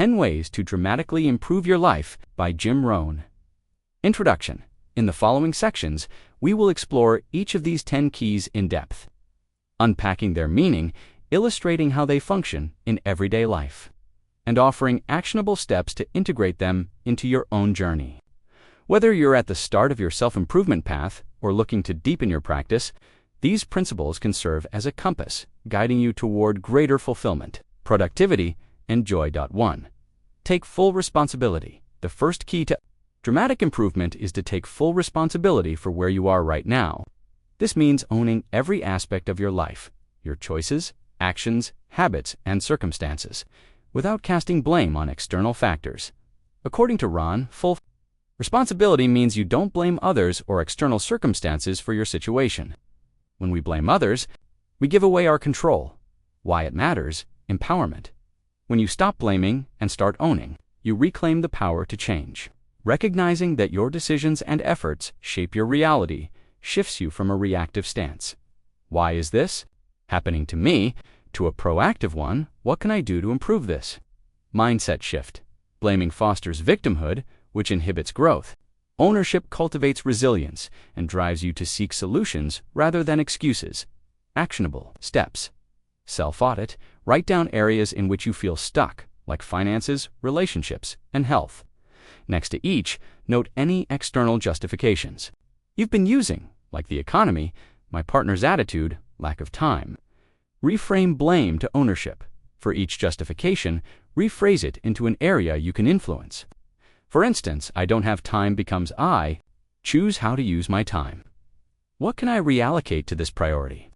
10 Ways to Dramatically Improve Your Life by Rohn. Introduction. In the following sections, we will explore each of these 10 keys in depth, unpacking their meaning, illustrating how they function in everyday life, and offering actionable steps to integrate them into your own journey. Whether you're at the start of your self-improvement path or looking to deepen your practice, these principles can serve as a compass, guiding you toward greater fulfillment, productivity, and joy. 1. Take full responsibility. The first key to dramatic improvement is to take full responsibility for where you are right now. This means owning every aspect of your life, your choices, actions, habits, and circumstances, without casting blame on external factors. According to Rohn, full responsibility means you don't blame others or external circumstances for your situation. When we blame others, we give away our control. Why it matters: empowerment. When you stop blaming and start owning, you reclaim the power to change. Recognizing that your decisions and efforts shape your reality shifts you from a reactive stance. Why is this happening to me? To a proactive one: what can I do to improve this? Mindset shift. Blaming fosters victimhood, which inhibits growth. Ownership cultivates resilience and drives you to seek solutions rather than excuses. Actionable steps. Self-audit. Write down areas in which you feel stuck, like finances, relationships, and health. Next to each, note any external justifications you've been using, like the economy, my partner's attitude, lack of time. Reframe blame to ownership. For each justification, rephrase it into an area you can influence. For instance, I don't have time becomes I choose how to use my time. What can I reallocate to this priority?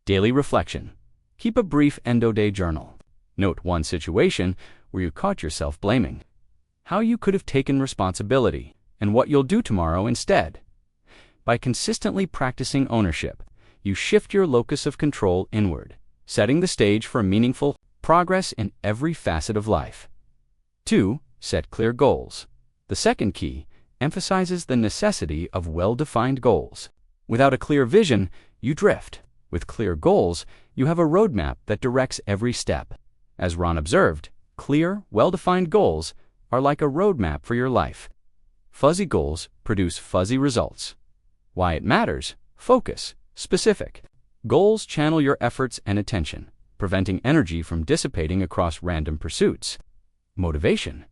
Daily reflection. Keep a brief end-of-day journal. Note one situation where you caught yourself blaming, how you could have taken responsibility, and what you'll do tomorrow instead. By consistently practicing ownership, you shift your locus of control inward, setting the stage for meaningful progress in every facet of life. 2. Set clear goals. The second key emphasizes the necessity of well-defined goals. Without a clear vision, you drift. With clear goals, you have a roadmap that directs every step. As Rohn observed, clear, well-defined goals are like a roadmap for your life. Fuzzy goals produce fuzzy results. Why it matters: focus, specific. Goals channel your efforts and attention, preventing energy from dissipating across random pursuits. Motivation.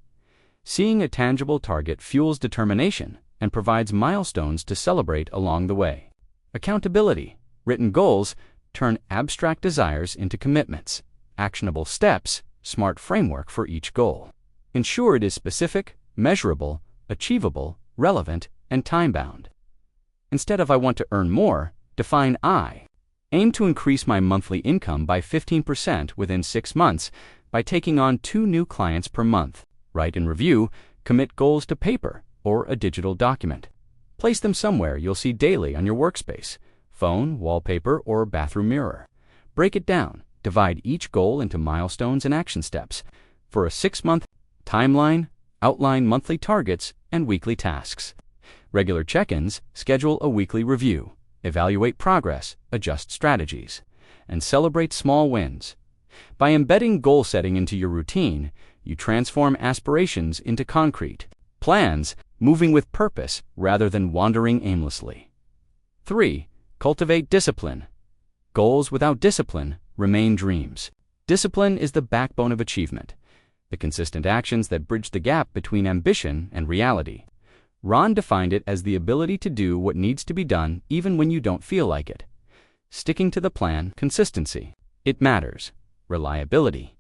Seeing a tangible target fuels determination and provides milestones to celebrate along the way. Accountability. Written goals turn abstract desires into commitments. Actionable steps, smart framework for each goal. Ensure it is specific, measurable, achievable, relevant, and time-bound. Instead of I want to earn more, define I. Aim to increase my monthly income by 15% within 6 months by taking on 2 new clients per month. Write and review, commit goals to paper or a digital document. Place them somewhere you'll see daily on your workspace, phone, wallpaper, or bathroom mirror. Break it down. Divide each goal into milestones and action steps. For a 6-month timeline, outline monthly targets and weekly tasks. Regular check-ins, schedule a weekly review. Evaluate progress, adjust strategies, and celebrate small wins. By embedding goal setting into your routine, you transform aspirations into concrete plans, moving with purpose rather than wandering aimlessly. 3. Cultivate discipline. Goals without discipline remain dreams. Discipline is the backbone of achievement, the consistent actions that bridge the gap between ambition and reality. Rohn defined it as the ability to do what needs to be done even when you don't feel like it. Sticking to the plan. Consistency. It matters. Reliability.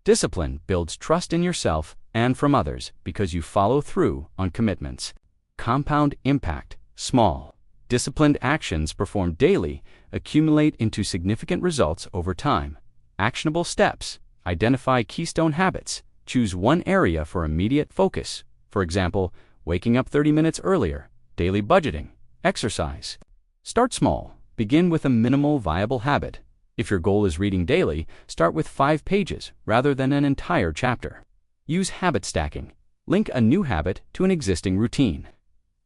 Discipline builds trust in yourself and from others because you follow through on commitments. Compound impact. Small, disciplined actions performed daily accumulate into significant results over time. Actionable steps. Identify keystone habits. Choose one area for immediate focus. For example, waking up 30 minutes earlier, daily budgeting, exercise. Start small. Begin with a minimal viable habit. If your goal is reading daily, start with 5 pages rather than an entire chapter. Use habit stacking. Link a new habit to an existing routine.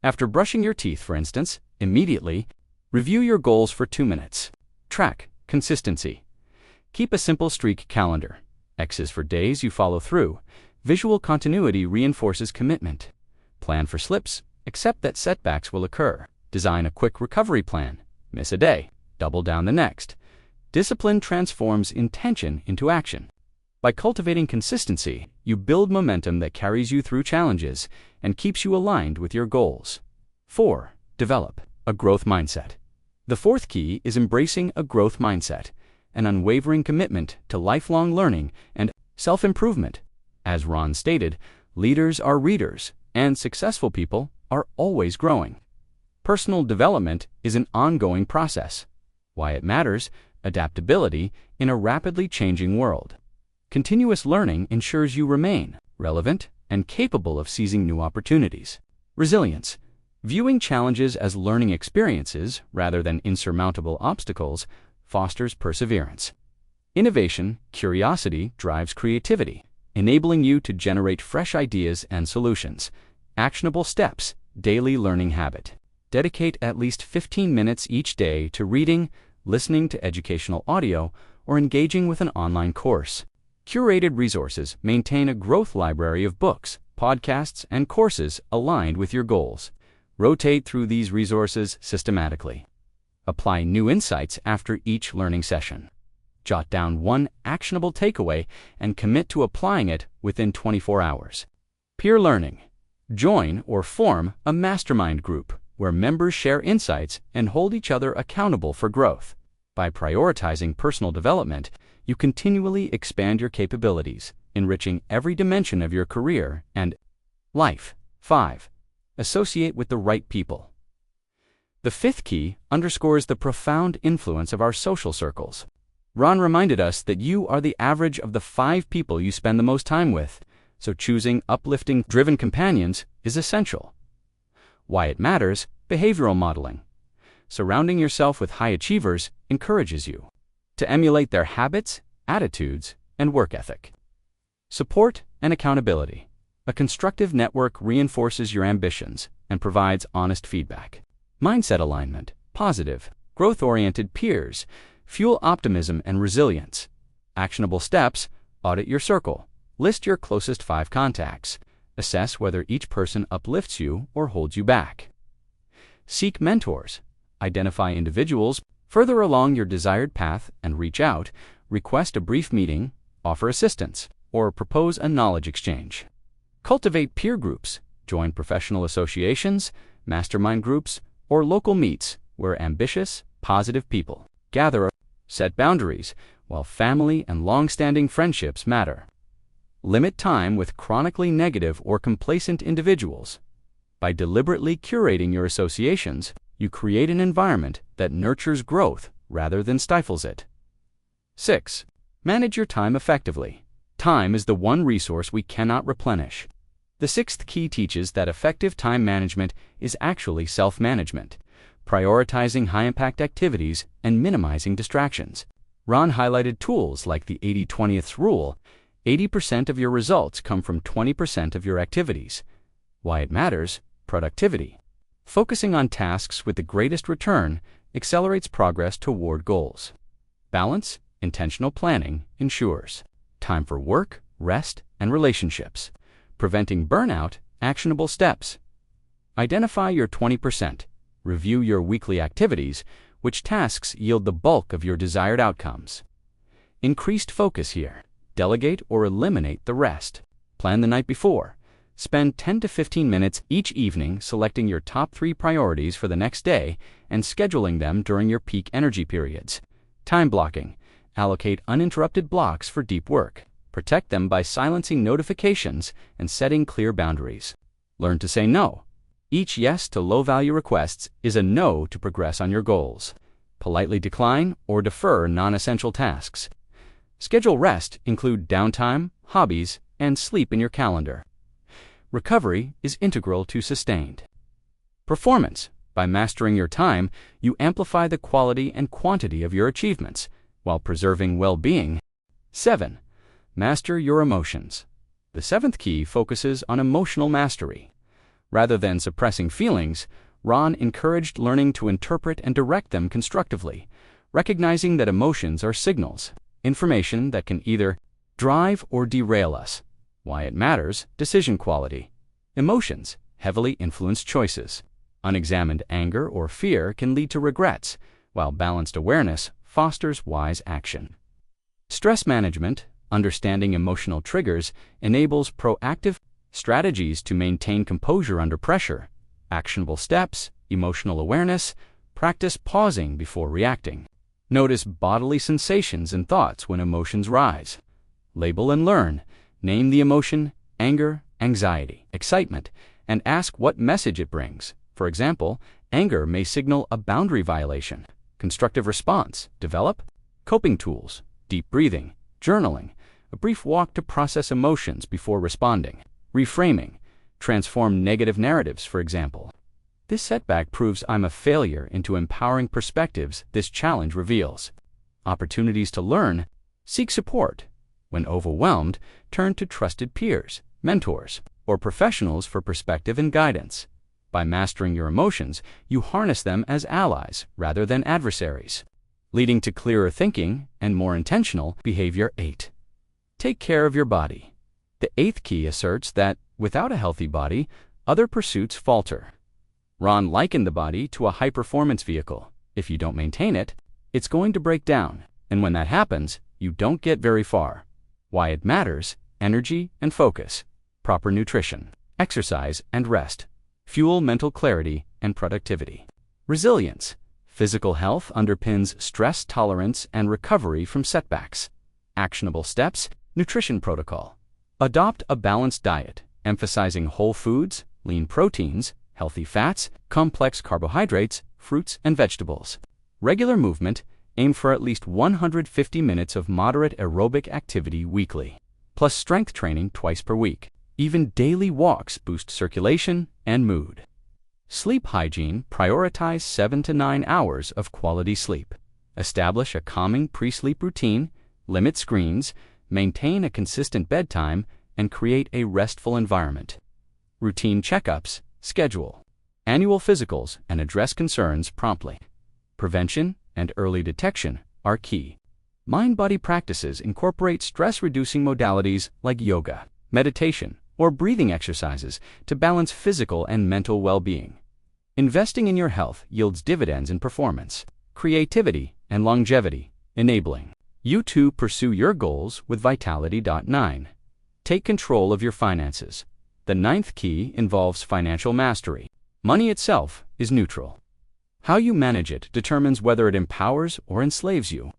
After brushing your teeth, for instance, immediately review your goals for 2 minutes. Track consistency. Keep a simple streak calendar. X is for days you follow through. Visual continuity reinforces commitment. Plan for slips, accept that setbacks will occur. Design a quick recovery plan. Miss a day, double down the next. Discipline transforms intention into action. By cultivating consistency, you build momentum that carries you through challenges and keeps you aligned with your goals. 4. Develop a growth mindset. The fourth key is embracing a growth mindset, an unwavering commitment to lifelong learning and self-improvement. As Rohn stated, leaders are readers, and successful people are always growing. Personal development is an ongoing process. Why it matters: adaptability in a rapidly changing world. Continuous learning ensures you remain relevant and capable of seizing new opportunities. Resilience. Viewing challenges as learning experiences rather than insurmountable obstacles fosters perseverance. Innovation, curiosity drives creativity, enabling you to generate fresh ideas and solutions. Actionable steps, daily learning habit. Dedicate at least 15 minutes each day to reading, listening to educational audio, or engaging with an online course. Curated resources maintain a growth library of books, podcasts, and courses aligned with your goals. Rotate through these resources systematically. Apply new insights after each learning session. Jot down one actionable takeaway and commit to applying it within 24 hours. Peer learning. Join or form a mastermind group where members share insights and hold each other accountable for growth. By prioritizing personal development, you continually expand your capabilities, enriching every dimension of your career and life. 5. Associate with the right people. The fifth key underscores the profound influence of our social circles. Rohn reminded us that you are the average of the 5 people you spend the most time with, so choosing uplifting, driven companions is essential. Why it matters: behavioral modeling. Surrounding yourself with high achievers encourages you to emulate their habits, attitudes, and work ethic. Support and accountability. A constructive network reinforces your ambitions and provides honest feedback. Mindset alignment. Positive, growth-oriented peers fuel optimism and resilience. Actionable steps: audit your circle. List your closest 5 contacts. Assess whether each person uplifts you or holds you back. Seek mentors. Identify individuals further along your desired path and reach out. Request a brief meeting, offer assistance, or propose a knowledge exchange. Cultivate peer groups. Join professional associations, mastermind groups, or local meets where ambitious, positive people gather. Set boundaries. While family and long-standing friendships matter, limit time with chronically negative or complacent individuals. By deliberately curating your associations, you create an environment that nurtures growth rather than stifles it. 6. Manage your time effectively. Time is the one resource we cannot replenish. The sixth key teaches that effective time management is actually self-management, prioritizing high-impact activities and minimizing distractions. Rohn highlighted tools like the 80-20th rule. 80% of your results come from 20% of your activities. Why it matters: productivity. Focusing on tasks with the greatest return accelerates progress toward goals. Balance, intentional planning ensures time for work, rest, and relationships. Preventing burnout, actionable steps. Identify your 20%. Review your weekly activities, which tasks yield the bulk of your desired outcomes. Increased focus here. Delegate or eliminate the rest. Plan the night before. Spend 10 to 15 minutes each evening selecting your top 3 priorities for the next day and scheduling them during your peak energy periods. Time blocking. Allocate uninterrupted blocks for deep work. Protect them by silencing notifications and setting clear boundaries. Learn to say no. Each yes to low-value requests is a no to progress on your goals. Politely decline or defer non-essential tasks. Schedule rest, include downtime, hobbies, and sleep in your calendar. Recovery is integral to sustained performance. By mastering your time, you amplify the quality and quantity of your achievements while preserving well-being. 7. Master your emotions. The 7th key focuses on emotional mastery. Rather than suppressing feelings, Rohn encouraged learning to interpret and direct them constructively, recognizing that emotions are signals, information that can either drive or derail us. Why it matters, decision quality. Emotions heavily influence choices. Unexamined anger or fear can lead to regrets, while balanced awareness fosters wise action. Stress management, understanding emotional triggers, enables proactive strategies to maintain composure under pressure. Actionable steps, emotional awareness, practice pausing before reacting. Notice bodily sensations and thoughts when emotions rise. Label and learn. Name the emotion, anger, anxiety, excitement, and ask what message it brings. For example, anger may signal a boundary violation. Constructive response. Develop coping tools, deep breathing, journaling, a brief walk to process emotions before responding. Reframing. Transform negative narratives, for example. This setback proves I'm a failure into empowering perspectives this challenge reveals. Opportunities to learn. Seek support. When overwhelmed, turn to trusted peers, mentors, or professionals for perspective and guidance. By mastering your emotions, you harness them as allies rather than adversaries, leading to clearer thinking and more intentional behavior. 8. Take care of your body. The 8th key asserts that, without a healthy body, other pursuits falter. Rohn likened the body to a high-performance vehicle. If you don't maintain it, it's going to break down, and when that happens, you don't get very far. Why it matters, energy and focus. Proper nutrition, exercise and rest, fuel mental clarity and productivity. Resilience. Physical health underpins stress tolerance and recovery from setbacks. Actionable steps, nutrition protocol. Adopt a balanced diet, emphasizing whole foods, lean proteins, healthy fats, complex carbohydrates, fruits and vegetables. Regular movement, aim for at least 150 minutes of moderate aerobic activity weekly, plus strength training twice per week. Even daily walks boost circulation and mood. Sleep hygiene. Prioritize 7 to 9 hours of quality sleep. Establish a calming pre-sleep routine, limit screens, maintain a consistent bedtime, and create a restful environment. Routine checkups. Schedule annual physicals and address concerns promptly. Prevention and early detection are key. Mind-body practices incorporate stress-reducing modalities like yoga, meditation, or breathing exercises to balance physical and mental well-being. Investing in your health yields dividends in performance, creativity, and longevity, enabling you to pursue your goals with vitality. 9. Take control of your finances. The 9th key involves financial mastery. Money itself is neutral. How you manage it determines whether it empowers or enslaves you.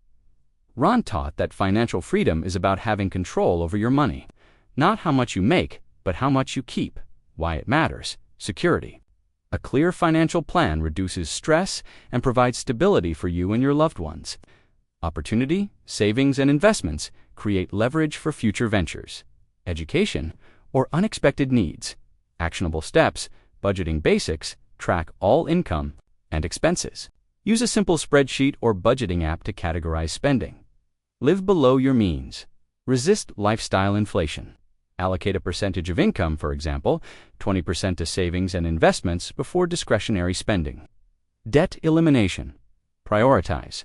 Rohn taught that financial freedom is about having control over your money, not how much you make, but how much you keep. Why it matters, security. A clear financial plan reduces stress and provides stability for you and your loved ones. Opportunity, savings, and investments create leverage for future ventures. Education, or unexpected needs. Actionable steps, budgeting basics, track all income and expenses. Use a simple spreadsheet or budgeting app to categorize spending. Live below your means. Resist lifestyle inflation. Allocate a percentage of income, for example, 20% to savings and investments before discretionary spending. Debt elimination. Prioritize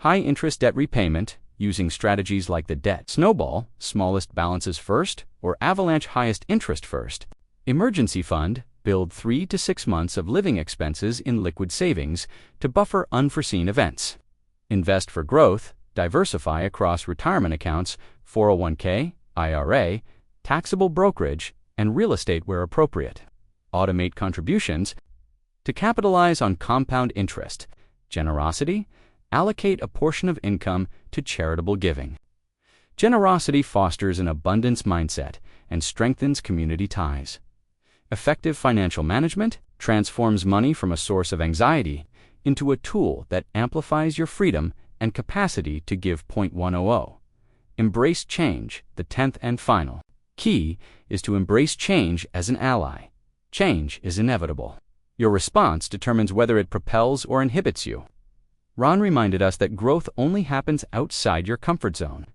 high-interest debt repayment using strategies like the debt snowball, smallest balances first, or avalanche highest interest first. Emergency fund. Build 3 to 6 months of living expenses in liquid savings to buffer unforeseen events. Invest for growth. Diversify across retirement accounts, 401k, IRA, taxable brokerage, and real estate where appropriate. Automate contributions to capitalize on compound interest. Generosity. Allocate a portion of income to charitable giving. Generosity fosters an abundance mindset and strengthens community ties. Effective financial management transforms money from a source of anxiety into a tool that amplifies your freedom and capacity to give. 100. Embrace change. The 10th and final key is to embrace change as an ally. Change is inevitable. Your response determines whether it propels or inhibits you. Rohn reminded us that growth only happens outside your comfort zone.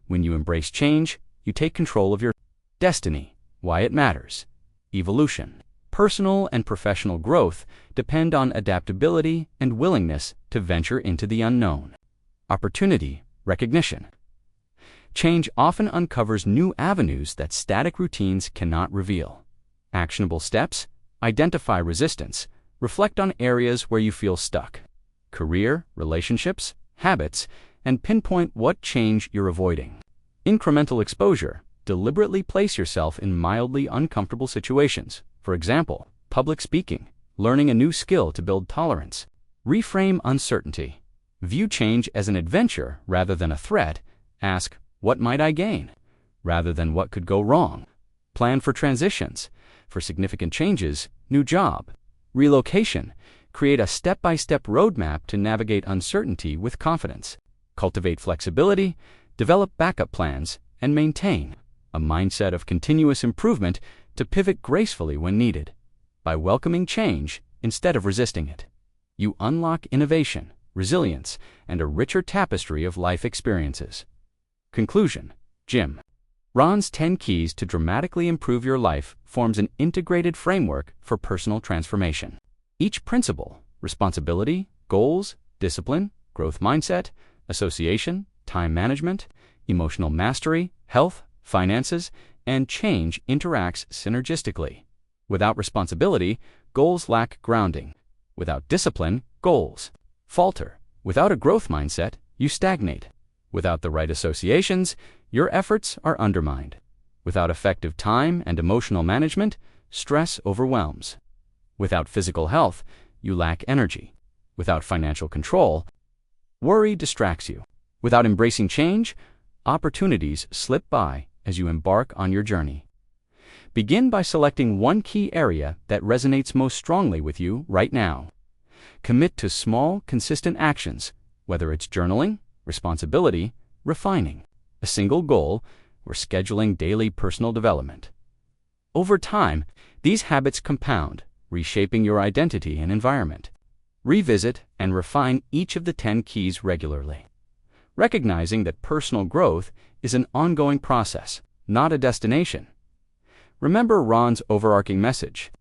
When you embrace change, you take control of your destiny. Why it matters. Evolution. Personal and professional growth depend on adaptability and willingness to venture into the unknown. Opportunity. Recognition. Change often uncovers new avenues that static routines cannot reveal. Actionable steps: identify resistance, reflect on areas where you feel stuck, career, relationships, habits, and pinpoint what change you're avoiding. Incremental exposure: deliberately place yourself in mildly uncomfortable situations. For example, public speaking, learning a new skill to build tolerance. Reframe uncertainty. View change as an adventure rather than a threat. Ask, what might I gain? Rather than what could go wrong. Plan for transitions. For significant changes, new job, relocation. Create a step-by-step roadmap to navigate uncertainty with confidence. Cultivate flexibility, develop backup plans, and maintain a mindset of continuous improvement to pivot gracefully when needed. By welcoming change instead of resisting it, you unlock innovation, resilience, and a richer tapestry of life experiences. Conclusion: Jim Rohn's 10 Keys to Dramatically Improve Your Life forms an integrated framework for personal transformation. Each principle: responsibility, goals, discipline, growth mindset, association, time management, emotional mastery, health, finances, and change interacts synergistically. Without responsibility, goals lack grounding. Without discipline, goals falter. Without a growth mindset, you stagnate. Without the right associations, your efforts are undermined. Without effective time and emotional management, stress overwhelms. Without physical health, you lack energy. Without financial control, worry distracts you. Without embracing change, opportunities slip by as you embark on your journey. Begin by selecting one key area that resonates most strongly with you right now. Commit to small, consistent actions, whether it's journaling, responsibility, refining, a single goal, or scheduling daily personal development. Over time, these habits compound, reshaping your identity and environment. Revisit and refine each of the 10 keys regularly, recognizing that personal growth is an ongoing process, not a destination. Remember Rohn's overarching message: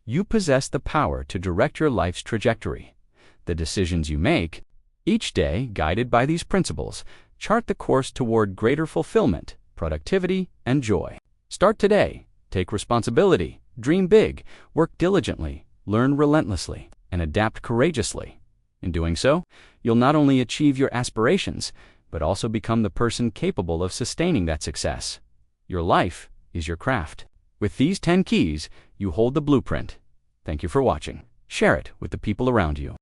you possess the power to direct your life's trajectory. The decisions you make, each day guided by these principles, chart the course toward greater fulfillment, productivity, and joy. Start today. Take responsibility. Dream big. Work diligently. Learn relentlessly. And adapt courageously. In doing so, you'll not only achieve your aspirations, but also become the person capable of sustaining that success. Your life is your craft. With these 10 keys, you hold the blueprint. Thank you for watching. Share it with the people around you.